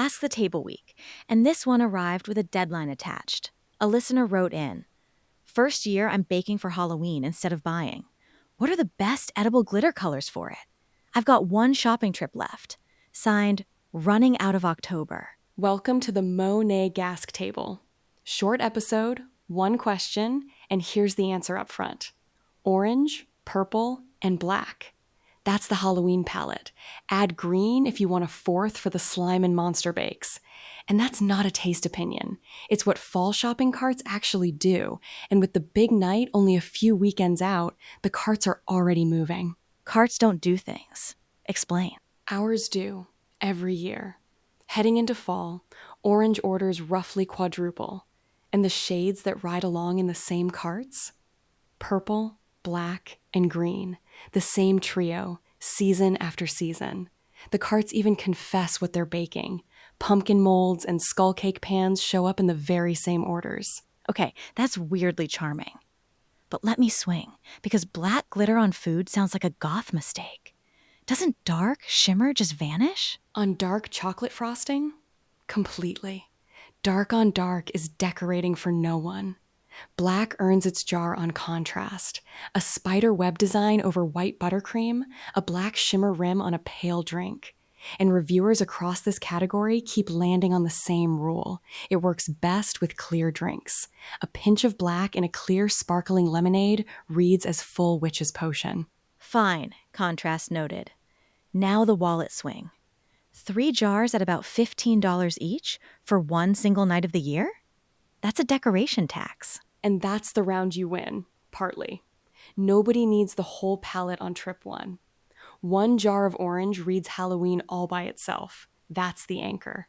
Ask the Table Week, and this one arrived with a deadline attached. A listener wrote in, "First year I'm baking for Halloween instead of buying. What are the best edible glitter colors for it? I've got one shopping trip left. Signed, Running Out of October." Welcome to the Monet Gask Table. Short episode, one question, and here's the answer up front. Orange, purple, and black. That's the Halloween palette. Add green if you want a fourth for the slime and monster bakes. And that's not a taste opinion. It's what fall shopping carts actually do. And with the big night only a few weekends out, the carts are already moving. Carts don't do things. Explain. Ours do, every year. Heading into fall, orange orders roughly quadruple. And the shades that ride along in the same carts? Purple, black, and green. The same trio, season after season. The carts even confess what they're baking. Pumpkin molds and skull cake pans show up in the very same orders. Okay, that's weirdly charming. But let me swing, because black glitter on food sounds like a goth mistake. Doesn't dark shimmer just vanish? On dark chocolate frosting? Completely. Dark on dark is decorating for no one. Black earns its jar on contrast. A spider web design over white buttercream, a black shimmer rim on a pale drink. And reviewers across this category keep landing on the same rule. It works best with clear drinks. A pinch of black in a clear, sparkling lemonade reads as full witch's potion. Fine, contrast noted. Now the wallet swing. 3 jars at about $15 each for one single night of the year? That's a decoration tax. And that's the round you win, partly. Nobody needs the whole palette on trip one. One jar of orange reads Halloween all by itself. That's the anchor.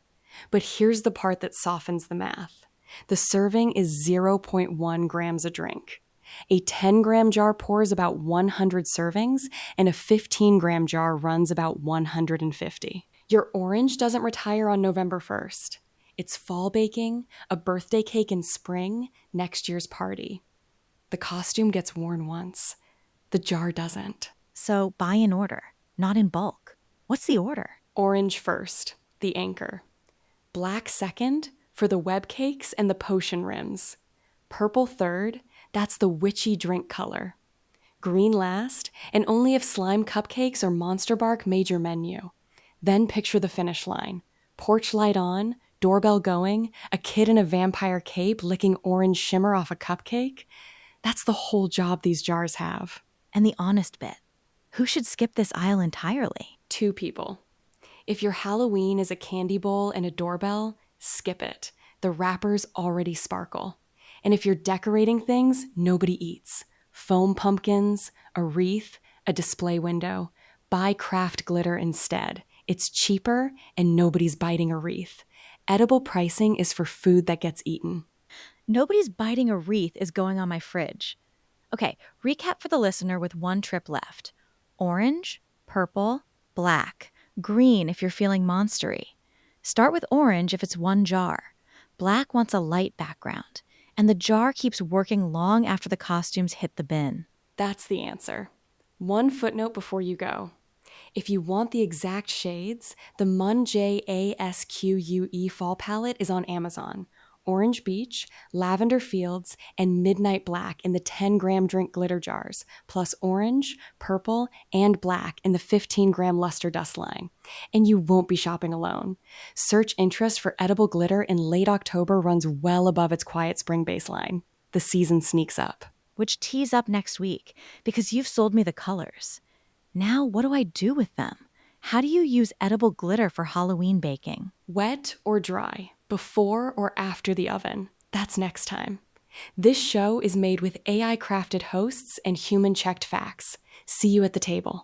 But here's the part that softens the math. The serving is 0.1 grams a drink. A 10-gram jar pours about 100 servings, and a 15-gram jar runs about 150. Your orange doesn't retire on November 1st. It's fall baking, a birthday cake in spring, next year's party. The costume gets worn once. The jar doesn't. So buy in order, not in bulk. What's the order? Orange first, the anchor. Black second, for the web cakes and the potion rims. Purple third, that's the witchy drink color. Green last, and only if slime cupcakes or monster bark made your menu. Then picture the finish line. Porch light on, doorbell going, a kid in a vampire cape licking orange shimmer off a cupcake. That's the whole job these jars have. And the honest bit. Who should skip this aisle entirely? 2 people. If your Halloween is a candy bowl and a doorbell, skip it. The wrappers already sparkle. And if you're decorating things nobody eats, foam pumpkins, a wreath, a display window, buy craft glitter instead. It's cheaper and nobody's biting a wreath. Edible pricing is for food that gets eaten. Nobody's biting a wreath is going on my fridge. Okay, recap for the listener with one trip left. Orange, purple, black, green if you're feeling monstery. Start with orange if it's one jar. Black wants a light background. And the jar keeps working long after the costumes hit the bin. That's the answer. One footnote before you go. If you want the exact shades, the Munjasque Fall Palette is on Amazon. Orange Beach, Lavender Fields, and Midnight Black in the 10-gram drink glitter jars, plus orange, purple, and black in the 15-gram luster dust line. And you won't be shopping alone. Search interest for edible glitter in late October runs well above its quiet spring baseline. The season sneaks up. Which tees up next week, because you've sold me the colors. Now what do I do with them? How do you use edible glitter for Halloween baking? Wet or dry, before or after the oven. That's next time. This show is made with AI-crafted hosts and human-checked facts. See you at the table.